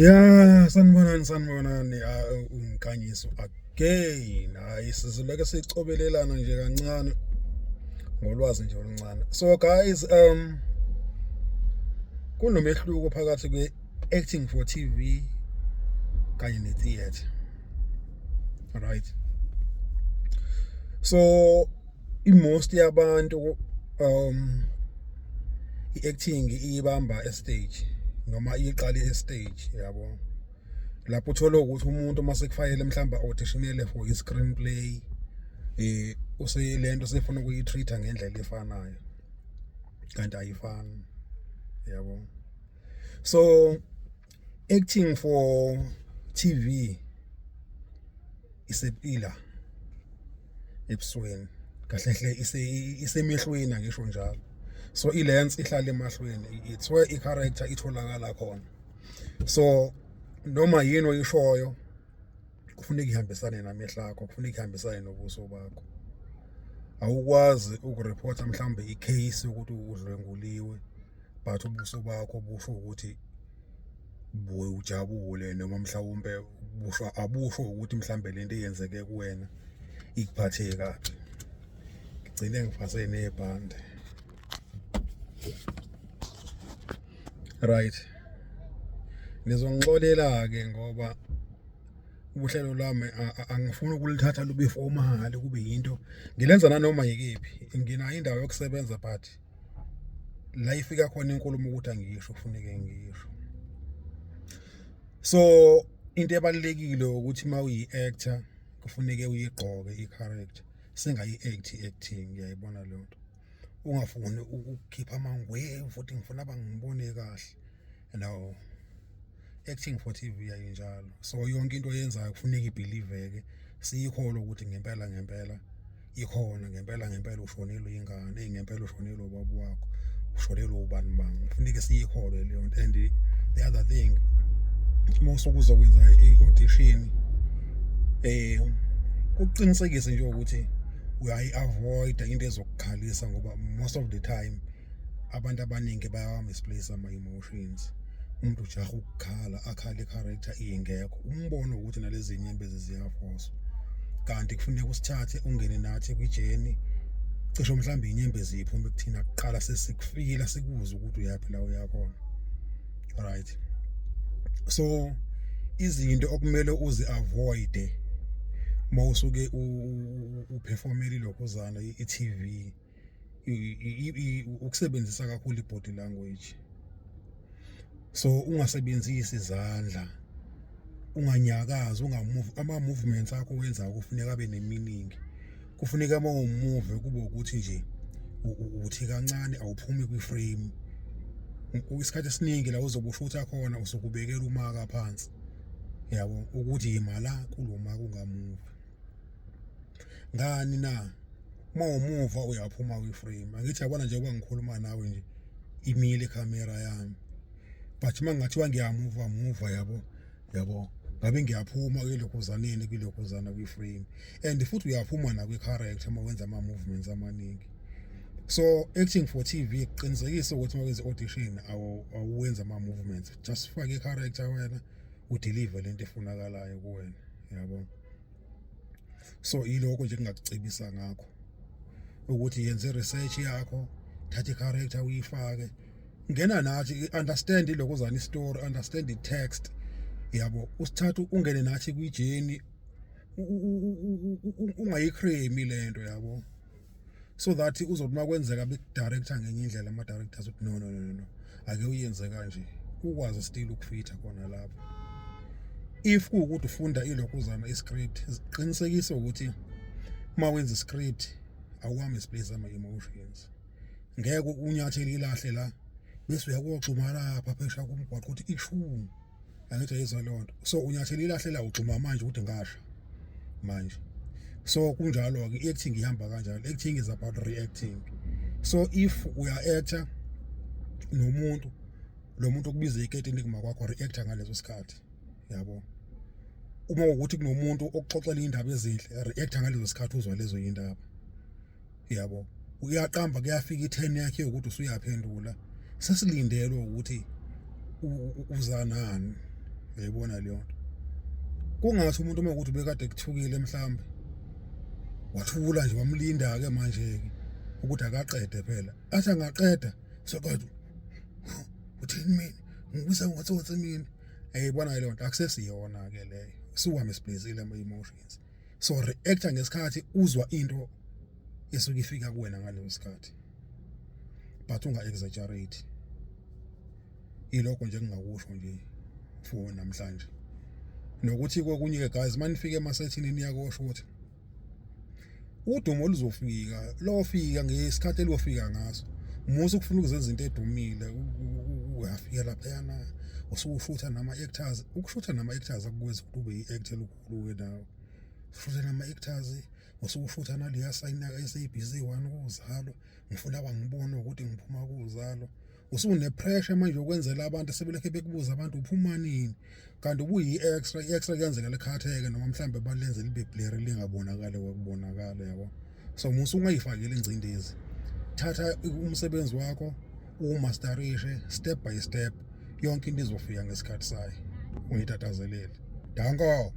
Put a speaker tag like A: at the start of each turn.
A: Ya, sanibonani umkhanyiso again. Hayi sizoleke sicobelelana nje kancane ngolwazi nje oluncane. So guys, kunomehluko phakathi kwe-acting for TV kanye ne-theatre. Right. So most yabantu i-acting ibamba e-stage noma iqale e-stage yabo. Lapho uthola ukuthi umuntu mase kufayele mhlamba auditionele for i-screenplay useyilento sefuna ukuyitreata ngendlela efanayo kanti ayifani yabo. So acting for TV isepila ebusweni kahle hle isemehlweni ngisho njalo. So i-lens ihlala emahlweni, it's where i-character itholakala khona. So noma yini oyishoyo kufuneka ihambisane namehlo akho, kufuneka ihambisane nobuso bakho. Awukwazi ukureporta mhlambe i-case ukuthi udlwenguliwe but ubuso bakho busho ukuthi ujabule noma mhlawumbe abusho ukuthi mhlambe lento eyenzeke kuwena ikuphathe kabi. Ngigcine ngifase nebhande. Right. Nizongixolela ke ngoba ubuhlelo lami angifuni ukulithatha lube formal kube yinto ngilenza nanoma yikephi. Nginayo indawo yokusebenza but la ifika khona inkulumo ukuthi angisho kufuneke ngisho. So into ebalekile ukuthi mawuyi-actor kufuneke uyigqoke i-character singayi-acting ngiyayibona le nto. Ungafuni ukukhipha amangwe futhi ngifuna bangibone kahle. No. Acting for TV ayinjalo. So yonke into oyenzayo kufuneka ibelieveke, siyikholwa ukuthi ngempela ikhona, ngempela ushonelwe ingane, ngempela ushonelwe ubaba wakho, ushonelwe ubani bani. Kufuneka siyikholwe leyo nto. And the other thing, mawusukuza kwenza i-audition ukuqinisekisa nje ukuthi uyayi-avoid into ezokukhalisa ngoba most of the time abantu abaningi bayawamisplace ama-emotions. Umuntu ujaha ukukhala akhala i-character ingekho umbone ukuthi nalezi nyembezi ziyafoswa kanti kufuneka usithathe ungene nathi kwijeni cishe mhlawumbe inyembezi iphume kuthina kuqala sesikufika sikuza ukuthi uyaphila uyakhona. Right. So izinto okumele uzi-avoid mawusuke uperformele lokhuzana i-TV ukusebenzisa kakhulu i-body language. So ungasebenzisi izandla, unganyakazi, ungamove, ama-movements akho wenza kufuneka abe ne-meaning. Kufuneka mawumove kube ukuthi nje uthi kancane awuphumi kwi-frame. Isikhathi esiningi la uzobushutha khona usukubekela umaka phansi. Yabo ukuthi imala kuloma kungamove. Ngani na mawumuva uyaphuma kwi-frame. Angithi yabona nje kwangikhuluma nawe nje imile camera yami. But mangathiwa ngiyamuva yabo ngabe ngiyaphuma kulokhuzaneni kulokhuzana kwi-frame and futhi uyaphuma na kwi-character mawenza ama-movements amaningi. So acting for TV qinisekisa ukuthi mawenza audition awuwenza ama-movements, just fake i-character wena udeliver lento efunakalayo kuwena yabo. So iloko nje ngingakucebisa ngakho ukuthi yenze research yakho, thatha i-character uyifake, ngena nathi understand ilokozana i-story, understand the text yabo. Usithatha ungene nathi kwijeni ungayicream lento yabo, so that uzothi makwenzeka bekudirector ngenye indlela ama-directors uthi no ake uyenze kanje ukwazi still ukufitha khona lapho. If kuwukuthi ufunda ilokozana i-script qinisekisa ukuthi mawenza i-script awuhamisplace ama-emotions. Ngeke unyathele ilahle la bese uyakuxhuma lapha phesha kumgwaqo ukuthi ishumi angithi ayizwa leyo nto. So unyathele ilahle la uxhuma manje ukuthi ngasha manje. So kunjalo ke i-acting ihamba kanjalo. Acting is about reacting. So if uya-actor nomuntu lo muntu okubiza iketini kuma kwakho reactor ngalezo sikhathi yabo. Uma ukuthi kunomuntu okuxoxela indaba ezinhle reactor ngalezo sikhathi uzwa lezo indaba yabo. Uyaqamba kuyafika i-turn yakhe ukuthi usuyaphendula sesilindelwe ukuthi uzanani uyayibona leyo nto. Kungathi umuntu uma ukuthi bekade kuthukile mhlambe wathula nje wamlinda ke manje ke ukuthi akaqede phela athi angaqeda sokathi uthini mina ngibisa ngathi mina ayibona leyo nto akusesiyona ke leyo suka misplacile ama emotions so reacta ngesikhathi uzwa into esuke ifika kuwena ngaleso sikhathi but unga exaggerate ilokho nje engingakusho nje for namhlanje nokuthi kokunye ke guys manifike emasethini niyakosho ukuthi udumo luzofika lofika ngesikhathi elofika ngaso umusa ukufuna ukuzenza izinto edumile uyafika lapha yana usushutha nama actors ukushutha nama actors akukwenza ukuthi ube yi-actor elukhulu ke nawe shutha nama actors usushutha naleya sign yaka SABC 1 kuzalo ngifuna abangibona ukuthi ngiphuma kuzalo usune pressure manje ukwenzela abantu sebeleke bekubuza abantu uphuma nini kanti ubuyi extra kuyenzeka lekhatheke noma mhlambe balenze libe blur lingabonakala kwakubonakala yabo so musu ungayifakile ingcindezi thatha umsebenzi wakho umasterishe step by step yonke into izofika ngesikhathi sayo uyitatazelele danko.